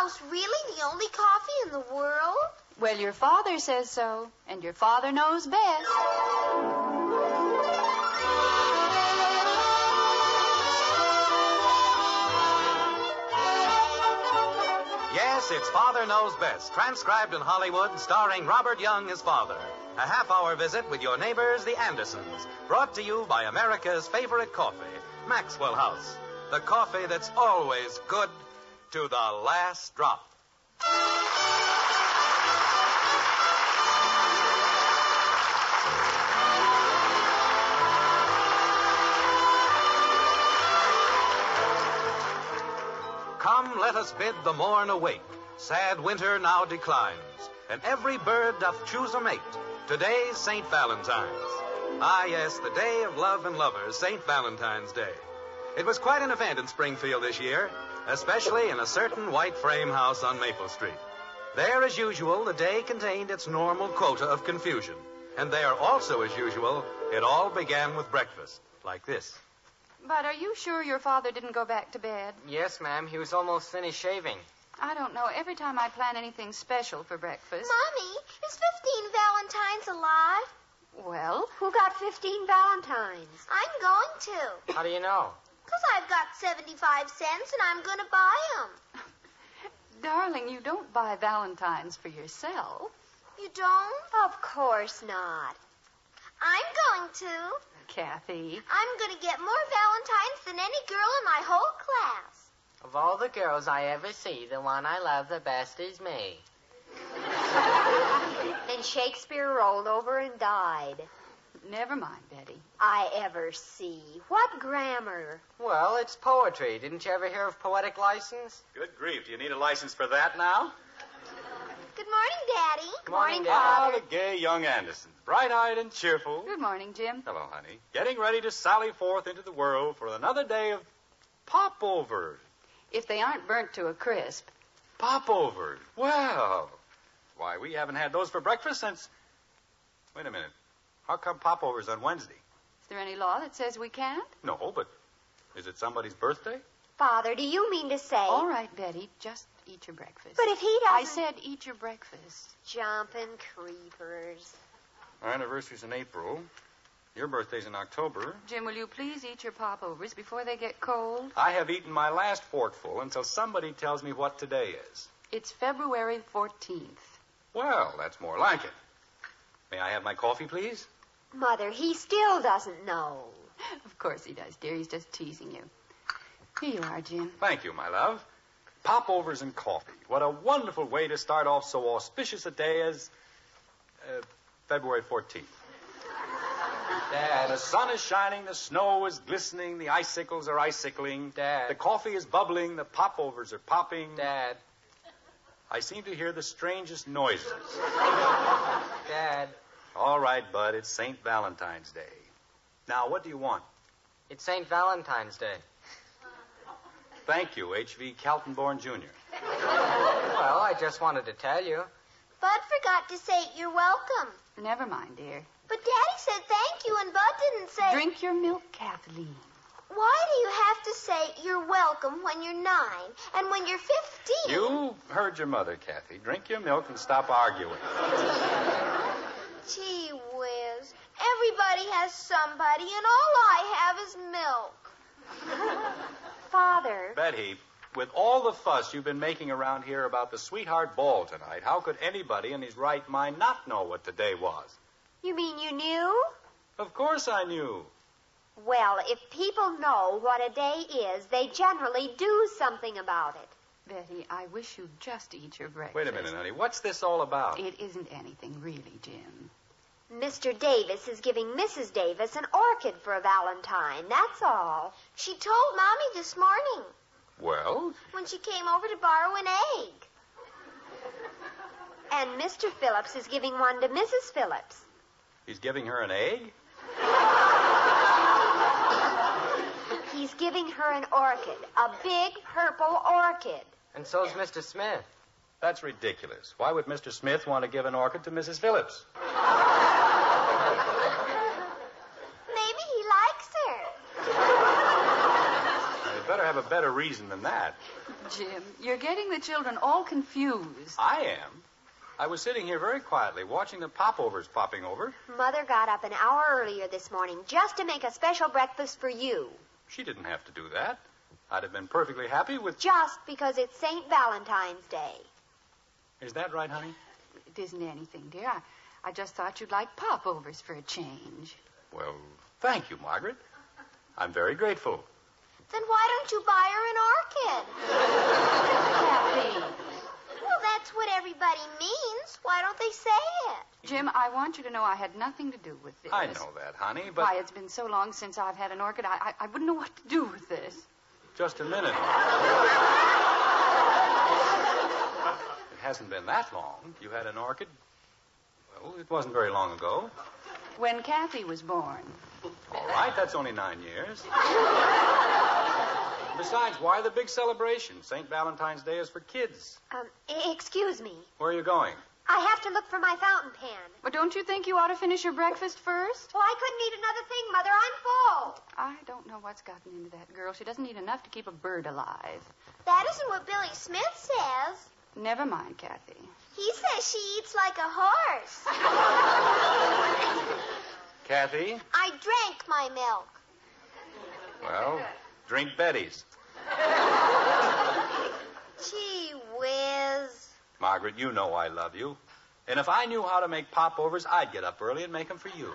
House really the only coffee in the world? Well, your father says so, and your father knows best. Yes, it's Father Knows Best, transcribed in Hollywood, starring Robert Young as father. A half-hour visit with your neighbors, the Andersons, brought to you by America's favorite coffee, Maxwell House. The coffee that's always good to the last drop. Come, let us bid the morn awake. Sad winter now declines, and every bird doth choose a mate. Today's St. Valentine's. Ah, yes, the day of love and lovers, St. Valentine's Day. It was quite an event in Springfield this year, especially in a certain white frame house on Maple Street. There, as usual, the day contained its normal quota of confusion. And there, also as usual, it all began with breakfast, like this. But are you sure your father didn't go back to bed? Yes, ma'am. He was almost finished shaving. I don't know. Every time I plan anything special for breakfast... Mommy, is 15 Valentines alive? Well, Who got 15 Valentines? I'm going to. How do you know? Because I've got 75 cents and I'm going to buy them. darling, you don't buy Valentines for yourself. You don't? Of course not. I'm going to. Kathy. I'm going to get more Valentines than any girl in my whole class. Of all the girls I ever see, the one I love the best is me. Then Shakespeare rolled over and died. Never mind, Betty. I ever see. What grammar? Well, it's poetry. Didn't you ever hear of poetic license? Good grief. Do you need a license for that now? Good morning, Daddy. Good morning, Ah, Dad. the gay young Andersons. Bright-eyed and cheerful. Good morning, Jim. Hello, honey. Getting ready to sally forth into the world for another day of popovers. If they aren't burnt to a crisp. Popovers. Well, why, we haven't had those for breakfast since... Wait a minute. How come popovers on Wednesday? Is there any law that says we can't? No, but is it somebody's birthday? Father, do you mean to say... All right, Betty, just eat your breakfast. But if he doesn't... I said eat your breakfast. Jumping creepers. Our anniversary's in April. Your birthday's in October. Jim, will you please eat your popovers before they get cold? I have eaten my last forkful until somebody tells me what today is. It's February 14th. Well, that's more like it. May I have my coffee, please? Mother, he still doesn't know. Of course he does, dear. He's just teasing you. Here you are, Jim. Thank you, my love. Popovers and coffee. What a wonderful way to start off so auspicious a day as February 14th. Dad. The sun is shining, the snow is glistening, the icicles are icicling. Dad. The coffee is bubbling, the popovers are popping. Dad. I seem to hear the strangest noises. Dad. All right, Bud, it's St. Valentine's Day. Now, what do you want? It's St. Valentine's Day. Thank you, H.V. Kaltenborn, Jr. Well, I just wanted to tell you. Bud forgot to say you're welcome. Never mind, dear. But Daddy said thank you and Bud didn't say... Drink your milk, Kathleen. Why do you have to say you're welcome when you're 9 and when you're 15? You heard your mother, Kathy. Drink your milk and stop arguing. Gee whiz. Everybody has somebody and all I have is milk. Father. Betty, with all the fuss you've been making around here about the sweetheart ball tonight, how could anybody in his right mind not know what today was? You mean you knew? Of course I knew. Well, if people know what a day is, they generally do something about it. Betty, I wish you'd just eat your breakfast. Wait a minute, honey. What's this all about? It isn't anything, really, Jim. Mr. Davis is giving Mrs. Davis an orchid for a Valentine, that's all. She told Mommy this morning Well, when she came over to borrow an egg. And Mr. Phillips is giving one to Mrs. Phillips. he's giving her an egg? He's giving her an orchid, a big purple orchid. And so's Mr. Smith. That's ridiculous. Why would Mr. Smith want to give an orchid to Mrs. Phillips? Maybe he likes her. better have a better reason than that. Jim, you're getting the children all confused. I am. I was sitting here very quietly watching the popovers popping over. Mother got up an hour earlier this morning just to make a special breakfast for you. She didn't have to do that. I'd have been perfectly happy with... Just because it's St. Valentine's Day. Is that right, honey? It isn't anything, dear. I just thought you'd like popovers for a change. Well, thank you, Margaret. I'm very grateful. Then why don't you buy her an orchid? Kathy. Well, that's what everybody means. Why don't they say it? Jim, I want you to know I had nothing to do with this. I know that, honey, but... Why, it's been so long since I've had an orchid, I wouldn't know what to do with this. Just a minute. It hasn't been that long. You had an orchid? Well, it wasn't very long ago. When Kathy was born. All right, that's only 9 years. Besides, why the big celebration? St. Valentine's Day is for kids. Excuse me. Where are you going? I have to look for my fountain pen. But don't you think you ought to finish your breakfast first? Well, I couldn't eat another thing, Mother. I'm full. I don't know what's gotten into that girl. She doesn't eat enough to keep a bird alive. That isn't what Billy Smith says. Never mind, Kathy. He says she eats like a horse. Kathy? I drank my milk. Well, drink Betty's. Gee whiz. Margaret, you know I love you. And if I knew how to make popovers, I'd get up early and make them for you.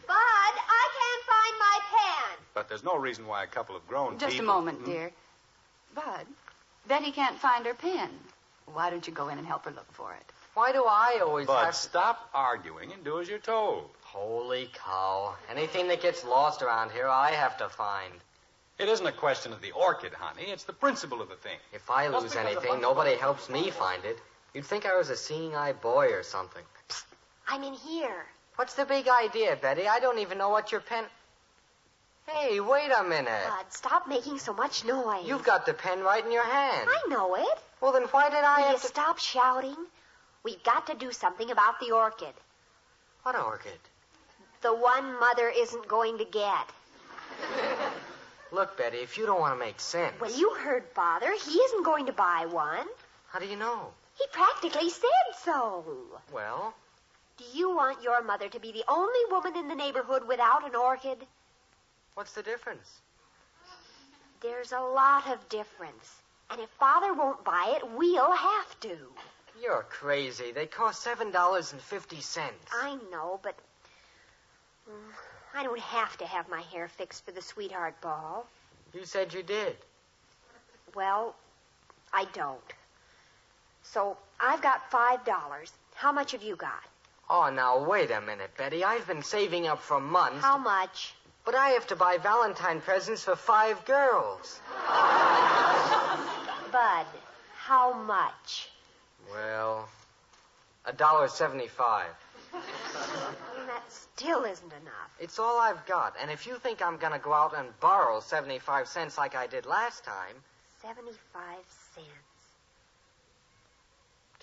Bud, I can't find my pen. But there's no reason why a couple of grown people... Just a moment, dear. Bud, Betty can't find her pen. Why don't you go in and help her look for it? Why do I always Bud, have... stop arguing and do as you're told. Holy cow. Anything that gets lost around here, I have to find. It isn't a question of the orchid, honey. It's the principle of the thing. If I Just lose because a anything, bunch nobody of- helps me find it. You'd think I was a seeing-eye boy or something. I'm in here. What's the big idea, Betty? I don't even know what your pen... Hey, wait a minute. Bud, stop making so much noise. You've got the pen right in your hand. I know it. Well, then why did I Will you have to... stop shouting? We've got to do something about the orchid. What orchid? The one Mother isn't going to get. Look, Betty, if you don't want to make sense... Well, you heard Father. He isn't going to buy one. How do you know? He practically said so. Well, Do you want your mother to be the only woman in the neighborhood without an orchid? what's the difference? There's a lot of difference. And if Father won't buy it, we'll have to. You're crazy. They cost $7.50. I know, but I don't have to have my hair fixed for the sweetheart ball. You said you did. Well, I don't. So I've got $5. How much have you got? Oh, now, wait a minute, Betty. I've been saving up for months. How much? But I have to buy Valentine presents for 5 girls. Bud, how much? Well, $1.75. That still isn't enough. It's all I've got. And if you think I'm going to go out and borrow 75 cents like I did last time... 75 cents.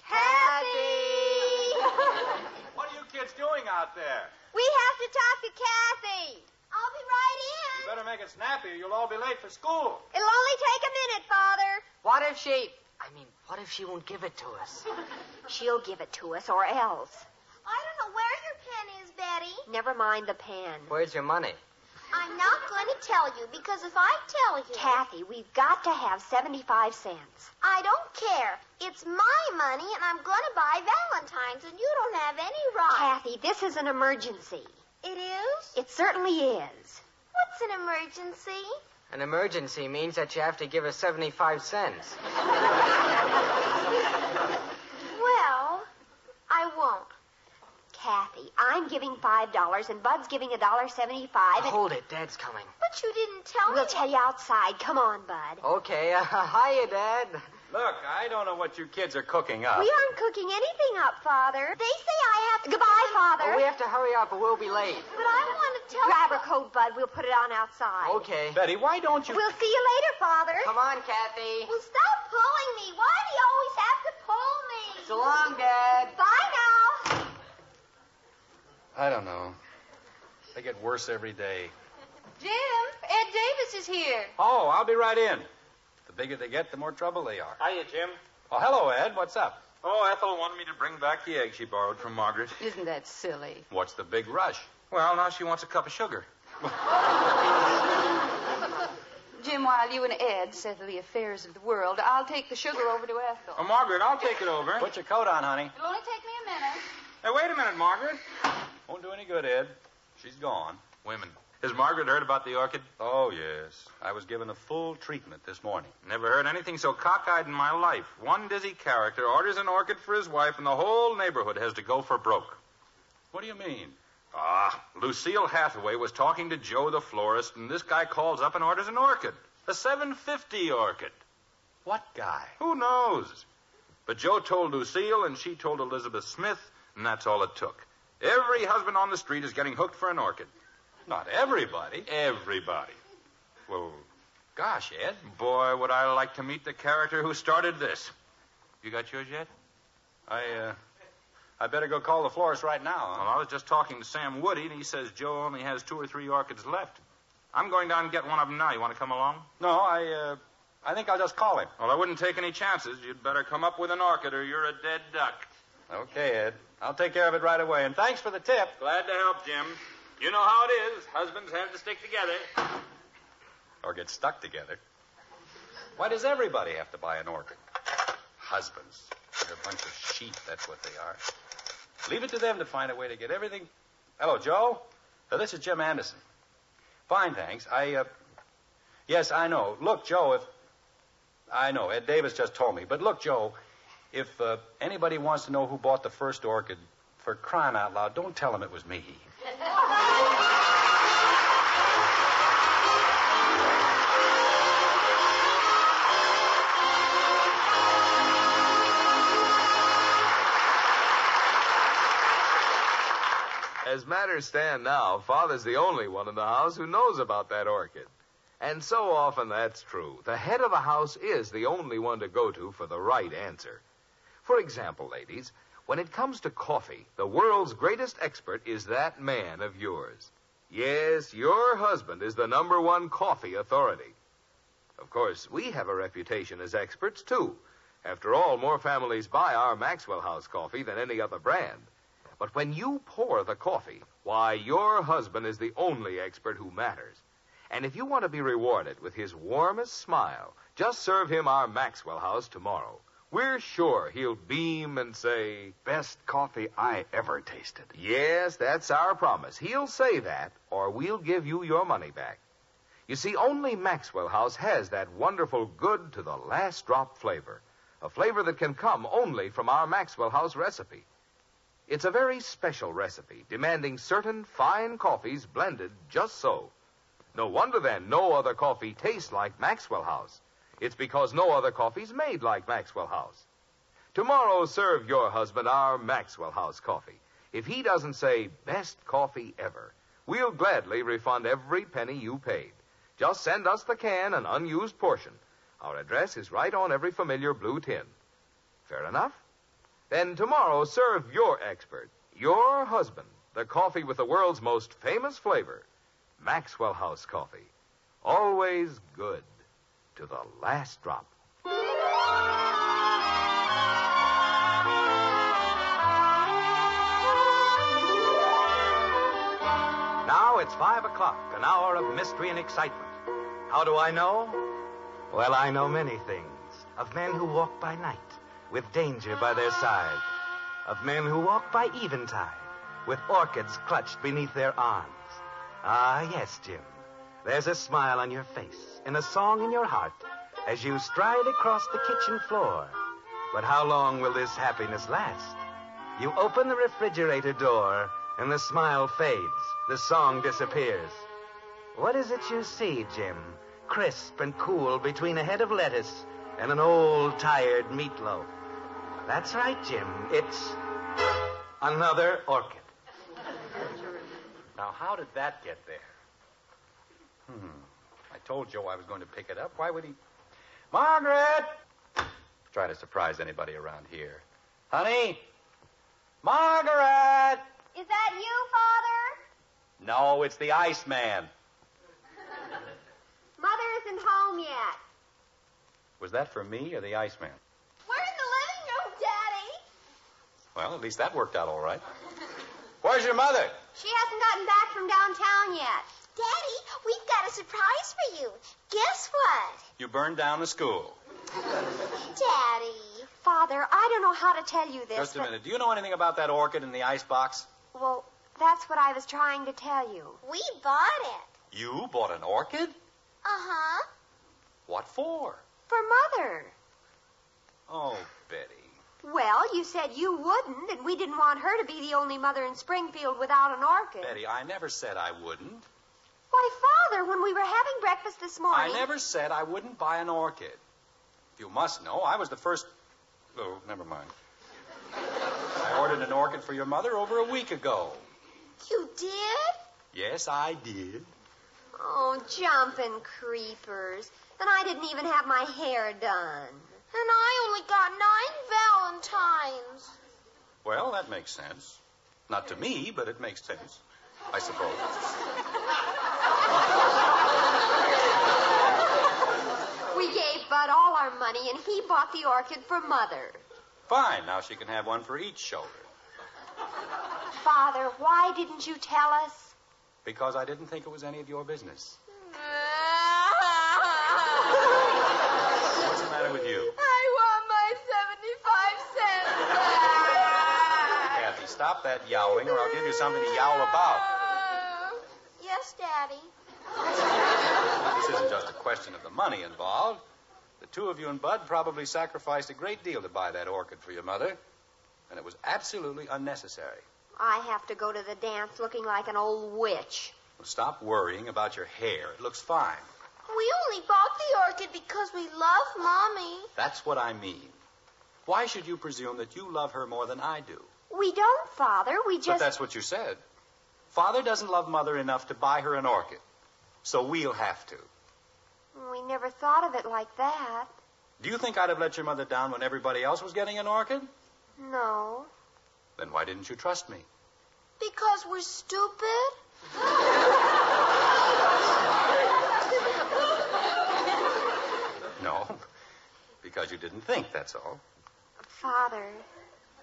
Kathy! What are you kids doing out there? We have to talk to Kathy. I'll be right You in. better make it snappy or you'll all be late for school. It'll only take a minute, Father. What if she won't give it to us? She'll give it to us or else. I don't know where your pen is, Betty. Never mind the pen. Where's your money? I'm not going to tell you because if I tell you... Kathy, we've got to have 75 cents. I don't care. It's my money and I'm going to buy Valentine's and you don't have any right. Kathy, this is an emergency. It is? It certainly is. What's an emergency? An emergency means that you have to give us 75 cents. Well, I won't. Kathy, I'm giving $5 and Bud's giving $1.75. And Hold it, Dad's coming. But you didn't tell me. we'll tell you outside. Come on, Bud. Okay, hiya, Dad. Look, I don't know what you kids are cooking up. We aren't cooking anything up, Father. They say I have to... Goodbye, Father. Oh, we have to hurry up or we'll be late. But I want to tell Grab her coat, Bud. We'll put it on outside. Okay. Betty, why don't you... We'll see you later, Father. Come on, Kathy. Well, stop pulling me. Why do you always have to pull me? So long, Dad. Bye now. I don't know. They get worse every day. Jim, Ed Davis is here. Oh, I'll be right in. The bigger they get, the more trouble they are. Hiya, Jim. Oh, hello, Ed. What's up? Oh, Ethel wanted me to bring back the egg she borrowed from Margaret. Isn't that silly? What's the big rush? Well, now she wants a cup of sugar. Jim, while you and Ed settle the affairs of the world, I'll take the sugar over to Ethel. Oh, Margaret, I'll take it over. Put your coat on, honey. It'll only take me a minute. Hey, wait a minute, Margaret. Won't do any good, Ed. She's gone. Women. Has Margaret heard about the orchid? Oh, yes. I was given a full treatment this morning. Never heard anything so cockeyed in my life. One dizzy character orders an orchid for his wife, and the whole neighborhood has to go for broke. What do you mean? Lucille Hathaway was talking to Joe the florist, and this guy calls up and orders an orchid. A $7.50 orchid. What guy? Who knows? But Joe told Lucille, and she told Elizabeth Smith, and that's all it took. Every husband on the street is getting hooked for an orchid. Not everybody. Everybody. Well, gosh, Ed. Boy, would I like to meet the character who started this. You got yours yet? I better go call the florist right now. Well, I was just talking to Sam Woody, and he says Joe only has 2 or 3 orchids left. I'm going down and get one of them now. You want to come along? No, I think I'll just call him. Well, I wouldn't take any chances. You'd better come up with an orchid or you're a dead duck. Okay, Ed. I'll take care of it right away. And thanks for the tip. Glad to help, Jim. You know how it is. Husbands have to stick together. Or get stuck together. Why does everybody have to buy an orchid? Husbands. They're a bunch of sheep, that's what they are. Leave it to them to find a way to get everything. Hello, Joe. This is Jim Anderson. Fine, thanks. Yes, I know. Look, Joe, I know, Ed Davis just told me. But look, Joe, if anybody wants to know who bought the first orchid, for crying out loud, don't tell them it was me. As matters stand now, Father's the only one in the house who knows about that orchid. And so often that's true. The head of the house is the only one to go to for the right answer. For example, ladies, when it comes to coffee, the world's greatest expert is that man of yours. Yes, your husband is the #1 coffee authority. Of course, we have a reputation as experts, too. After all, more families buy our Maxwell House coffee than any other brand. But when you pour the coffee, why, your husband is the only expert who matters. And if you want to be rewarded with his warmest smile, just serve him our Maxwell House tomorrow. We're sure he'll beam and say, "Best coffee I ever tasted." Yes, that's our promise. He'll say that, or we'll give you your money back. You see, only Maxwell House has that wonderful good to the last drop flavor. A flavor that can come only from our Maxwell House recipe. It's a very special recipe, demanding certain fine coffees blended just so. No wonder, then, no other coffee tastes like Maxwell House. It's because no other coffee's made like Maxwell House. Tomorrow, serve your husband our Maxwell House coffee. If he doesn't say, "Best coffee ever," we'll gladly refund every penny you paid. Just send us the can, an unused portion. Our address is right on every familiar blue tin. Fair enough? Then tomorrow, serve your expert, your husband, the coffee with the world's most famous flavor, Maxwell House coffee. Always good to the last drop. Now it's 5 o'clock, an hour of mystery and excitement. How do I know? Well, I know many things. Of men who walk by night, with danger by their side. Of men who walk by eventide, with orchids clutched beneath their arms. Ah, yes, Jim. There's a smile on your face and a song in your heart as you stride across the kitchen floor. But how long will this happiness last? You open the refrigerator door and the smile fades. The song disappears. What is it you see, Jim? Crisp and cool between a head of lettuce and an old, tired meatloaf. That's right, Jim. It's another orchid. Now, how did that get there? I told Joe I was going to pick it up. Why would he? Margaret! Try to surprise anybody around here. Honey? Margaret! Is that you, Father? No, it's the Iceman. isn't home yet. Was that for me or the Iceman? We're in the living room, Daddy. Well, at least that worked out all right. Where's your mother? She hasn't gotten back from downtown yet. Daddy, we've got a surprise for you. Guess what? You burned down the school. Daddy. Father, I don't know how to tell you this. Just a minute. Do you know anything about that orchid in the icebox? Well, that's what I was trying to tell you. We bought it. You bought an orchid? Uh-huh. What for? For Mother. Oh, Betty. Well, you said you wouldn't, and we didn't want her to be the only mother in Springfield without an orchid. Betty, I never said I wouldn't. Why, Father, when we were having breakfast this morning... I never said I wouldn't buy an orchid. You must know, I was the first... Oh, never mind. I ordered an orchid for your mother over a week ago. You did? Yes, I did. Oh, jumping creepers. And I didn't even have my hair done. And I only got 9 Valentines. Well, that makes sense. Not to me, but it makes sense, I suppose. We gave Bud all our money, and he bought the orchid for Mother. Fine, now she can have one for each shoulder. Father, why didn't you tell us? Because I didn't think it was any of your business. What's the matter with you? I want my 75 cents back. Kathy, stop that yowling, or I'll give you something to yowl about. Yes, Daddy. This isn't just a question of the money involved. The two of you and Bud probably sacrificed a great deal to buy that orchid for your mother, and it was absolutely unnecessary. I have to go to the dance looking like an old witch. Well, stop worrying about your hair. It looks fine. We only bought the orchid because we love Mommy. That's what I mean. Why should you presume that you love her more than I do? We don't, Father. We just... But that's what you said. Father doesn't love Mother enough to buy her an orchid, so we'll have to. We never thought of it like that. Do you think I'd have let your mother down when everybody else was getting an orchid? No. Then why didn't you trust me? Because we're stupid? No, because you didn't think, that's all. Father,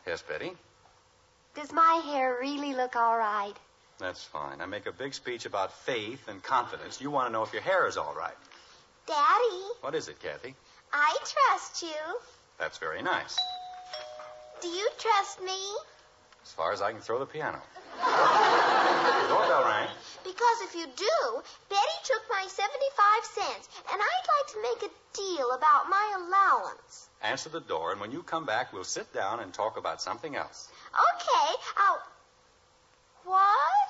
Yes, Betty? does my hair really look all right? That's fine. I make a big speech about faith and confidence. You want to know if your hair is all right. Daddy, What is it, Kathy? I trust you. That's very nice. Do you trust me? As far as I can throw the piano. The doorbell rang. Because if you do, Betty took my 75 cents, and I'd like to make a deal about my allowance. Answer the door, and when you come back, we'll sit down and talk about something else. Okay, What?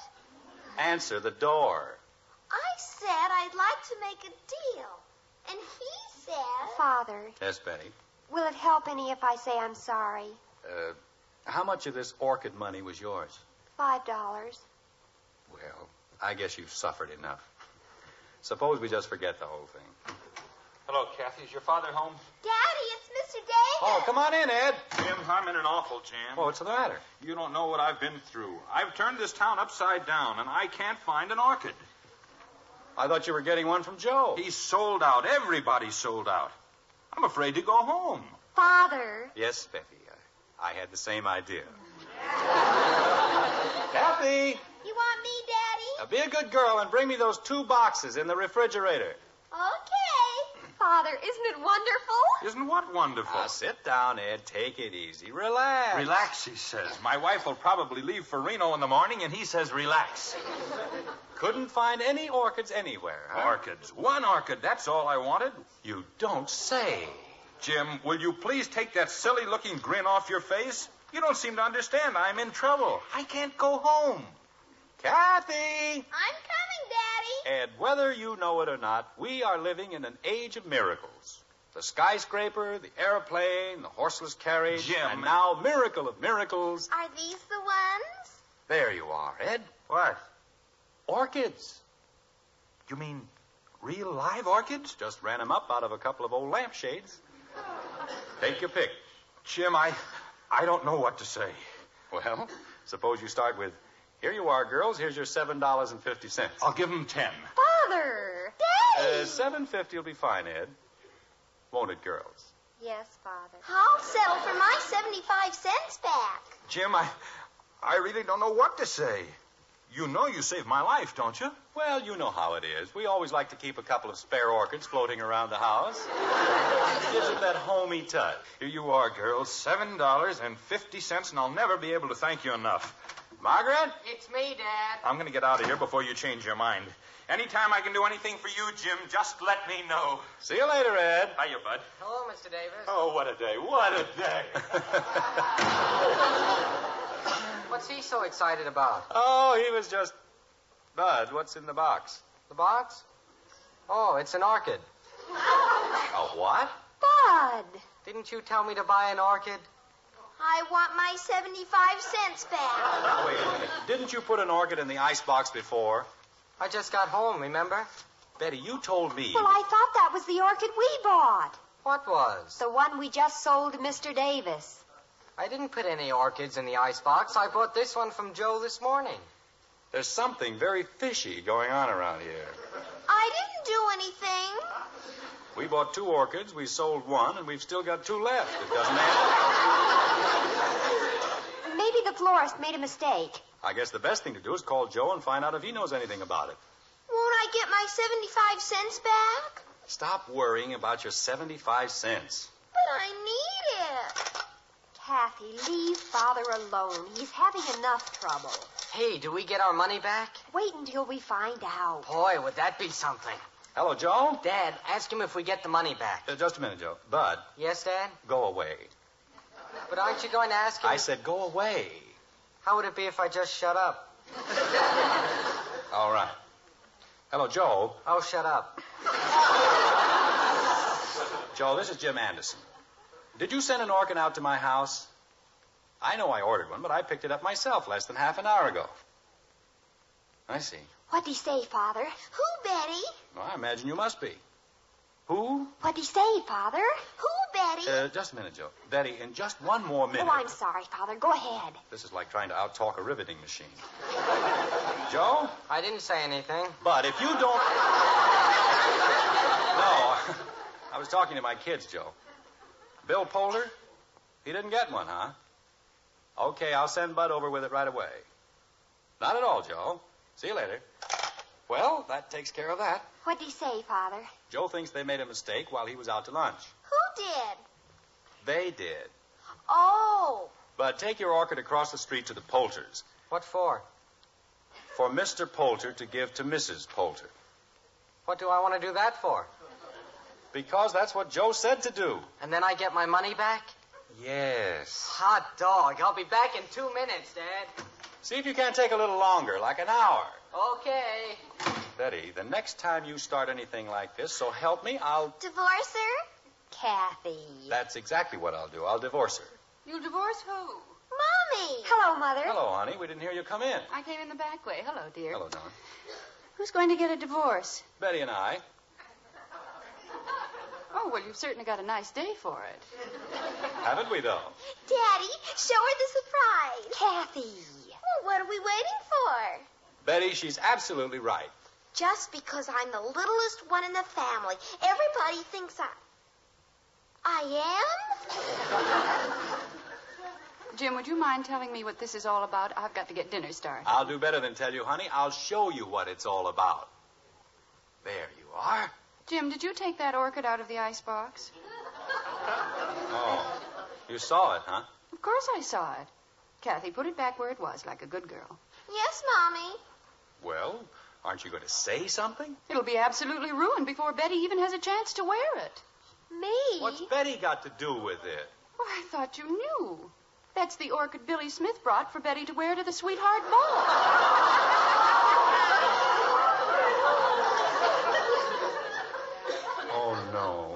Answer the door. I said I'd like to make a deal. And he said... Father, Yes, Betty. will it help any if I say I'm sorry? How much of this orchid money was yours? $5. Well, I guess you've suffered enough. Suppose we just forget the whole thing. Hello, Kathy. Is your father home? Daddy, it's Mr. Davis. Oh, come on in, Ed. Jim, I'm in an awful jam. Oh, what's the matter? You don't know what I've been through. I've turned this town upside down, and I can't find an orchid. I thought you were getting one from Joe. He's sold out. Everybody's sold out. I'm afraid to go home. Father, Yes, Becky. I had the same idea. Kathy, You want me, Daddy? now be a good girl and bring me those 2 boxes in the refrigerator. Okay. Father, isn't it wonderful? Isn't what wonderful? Now, sit down, Ed. Take it easy. Relax. Relax, he says. My wife will probably leave for Reno in the morning, and he says relax. Couldn't find any orchids anywhere, huh? Orchids. One orchid. That's all I wanted. You don't say. Jim, will you please take that silly-looking grin off your face? You don't seem to understand. I'm in trouble. I can't go home. Kathy! I'm coming, Daddy. Ed, whether you know it or not, we are living in an age of miracles. The skyscraper, the airplane, the horseless carriage, Jim. and now, miracle of miracles, Are these the ones? there you are, Ed. What? Orchids. You mean real live orchids? Just ran them up out of a couple of old lampshades. Take your pick. Jim, I don't know what to say. Well, suppose you start with, here you are, girls. Here's your $7.50. I'll give him 10. Father! Daddy! Hey! $7.50 will be fine, Ed. Won't it, girls? Yes, Father. I'll settle for my 75 cents back. Jim, I really don't know what to say. You know you saved my life, don't you? Well, you know how it is. We always like to keep a couple of spare orchids floating around the house. Gives it that homey touch. Here you are, girls. $7.50, and I'll never be able to thank you enough. Margaret? It's me, Dad. I'm going to get out of here before you change your mind. Anytime I can do anything for you, Jim, just let me know. See you later, Ed. Hiya, bud. Hello, Mr. Davis. Oh, what a day. What a day. What's he so excited about? Oh, he was just... Bud, what's in the box? The box? Oh, it's an orchid. A what? Bud. Didn't you tell me to buy an orchid? I want my 75 cents back. Wait a minute. Didn't you put an orchid in the icebox before? I just got home, remember? Betty, you told me... Well, I thought that was the orchid we bought. What was? The one we just sold to Mr. Davis. I didn't put any orchids in the icebox. I bought this one from Joe this morning. There's something very fishy going on around here. I didn't do anything. We bought 2 orchids, we sold 1, and we've still got 2 left. It doesn't add up. Maybe the florist made a mistake. I guess the best thing to do is call Joe and find out if he knows anything about it. Won't I get my 75 cents back? Stop worrying about your 75 cents. But I need it. Kathy, leave Father alone. He's having enough trouble. Hey, do we get our money back? Wait until we find out. Boy, would that be something. Hello, Joe? Dad, ask him if we get the money back. Just a minute, Joe. Bud, Yes, Dad? go away. But aren't you going to ask him? I said go away. How would it be if I just shut up? All right. Hello, Joe. Oh, shut up. Joe, this is Jim Anderson. Did you send an orchid out to my house? I know I ordered one, but I picked it up myself less than half an hour ago. I see. What'd he say, Father? Who, Betty? Well, I imagine you must be. Who? What'd he say, Father? Who, Betty? Just a minute, Joe. Betty, in just one more minute. Oh, I'm sorry, Father. Go ahead. This is like trying to out-talk a riveting machine. Joe? I didn't say anything. But if you don't... No, I was talking to my kids, Joe. Bill Polder? He didn't get one, huh? Okay, I'll send Bud over with it right away. Not at all, Joe. See you later. Well, that takes care of that. What'd he say, Father? Joe thinks they made a mistake while he was out to lunch. Who did? They did. Oh. But take your orchid across the street to the Poulters. What for? For Mr. Poulter to give to Mrs. Poulter. What do I want to do that for? Because that's what Joe said to do. And then I get my money back? Yes. Hot dog. I'll be back in 2 minutes, Dad. See if you can't take a little longer, like an hour. Okay. Betty, the next time you start anything like this, so help me, I'll... Divorce her? Kathy. That's exactly what I'll do. I'll divorce her. You'll divorce who? Mommy. Hello, Mother. Hello, honey. We didn't hear you come in. I came in the back way. Hello, dear. Hello, darling. Who's going to get a divorce? Betty and I. Oh, well, you've certainly got a nice day for it. Haven't we, though? Daddy, show her the surprise. Kathy. Well, what are we waiting for? Betty, she's absolutely right. Just because I'm the littlest one in the family, everybody thinks I am? Jim, would you mind telling me what this is all about? I've got to get dinner started. I'll do better than tell you, honey. I'll show you what it's all about. There you are. Jim, did you take that orchid out of the icebox? Oh, you saw it, huh? Of course I saw it. Kathy, put it back where it was, like a good girl. Yes, Mommy. Well, aren't you going to say something? It'll be absolutely ruined before Betty even has a chance to wear it. Me? What's Betty got to do with it? Oh, I thought you knew. That's the orchid Billy Smith brought for Betty to wear to the sweetheart ball. Oh, no.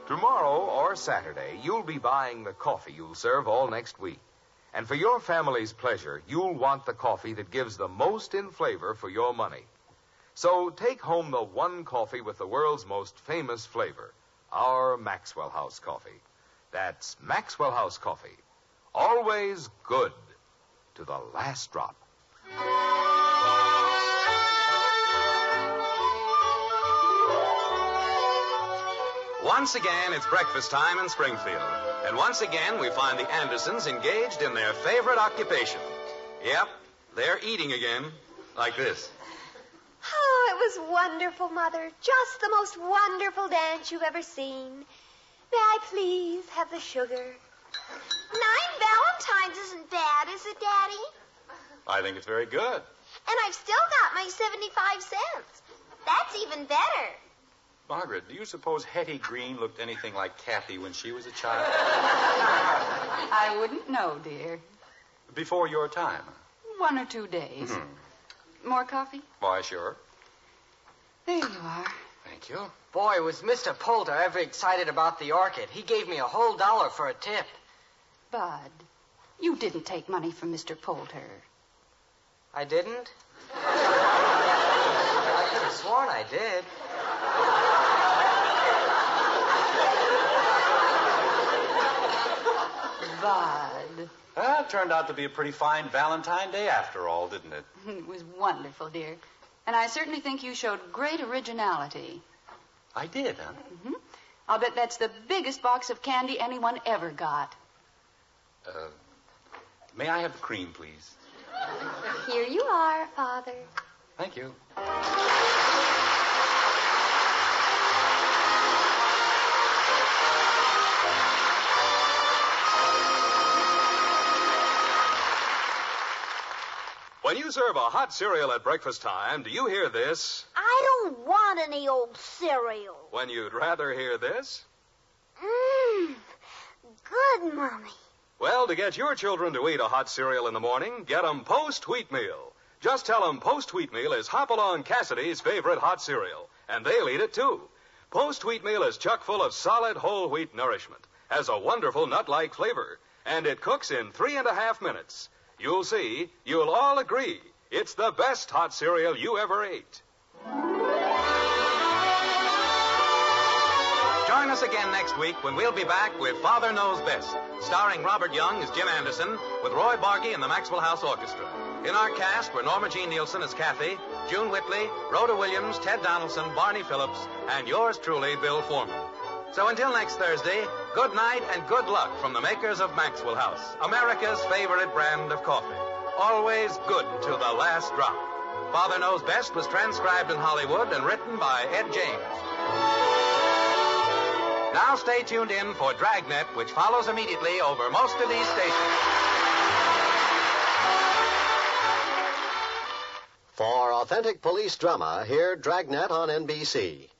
Tomorrow or Saturday, you'll be buying the coffee you'll serve all next week. And for your family's pleasure, you'll want the coffee that gives the most in flavor for your money. So take home the one coffee with the world's most famous flavor, our Maxwell House coffee. That's Maxwell House coffee. Always good to the last drop. Once again, it's breakfast time in Springfield. And once again, we find the Andersons engaged in their favorite occupation. Yep, they're eating again, like this. Oh, it was wonderful, Mother. Just the most wonderful dance you've ever seen. May I please have the sugar? 9 Valentines isn't bad, is it, Daddy? I think it's very good. And I've still got my 75 cents. That's even better. Margaret, do you suppose Hetty Green looked anything like Kathy when she was a child? I wouldn't know, dear. Before your time? 1 or 2 days. More coffee? Why, sure. There you are. Thank you. Boy, was Mr. Poulter ever excited about the orchid. He gave me a whole $1 for a tip. Bud, you didn't take money from Mr. Poulter. I didn't? I could have sworn I did. Bud. Well, it turned out to be a pretty fine Valentine Day after all, didn't it? It was wonderful, dear. And I certainly think you showed great originality. I did, huh? I'll bet that's the biggest box of candy anyone ever got. May I have the cream, please? Here you are, Father. Thank you. When you serve a hot cereal at breakfast time, do you hear this? I don't want any old cereal. When you'd rather hear this? Good, Mommy. Well, to get your children to eat a hot cereal in the morning, get 'em Post Wheatmeal. Just tell 'em Post Wheatmeal is Hopalong Cassidy's favorite hot cereal, and they'll eat it too. Post Wheatmeal is chock full of solid whole wheat nourishment, has a wonderful nut-like flavor, and it cooks in 3.5 minutes. You'll see, you'll all agree, it's the best hot cereal you ever ate. Join us again next week when we'll be back with Father Knows Best, starring Robert Young as Jim Anderson, with Roy Bargy and the Maxwell House Orchestra. In our cast were Norma Jean Nielsen as Kathy, June Whitley, Rhoda Williams, Ted Donaldson, Barney Phillips, and yours truly, Bill Foreman. So until next Thursday, good night and good luck from the makers of Maxwell House, America's favorite brand of coffee. Always good to the last drop. Father Knows Best was transcribed in Hollywood and written by Ed James. Now stay tuned in for Dragnet, which follows immediately over most of these stations. For authentic police drama, hear Dragnet on NBC.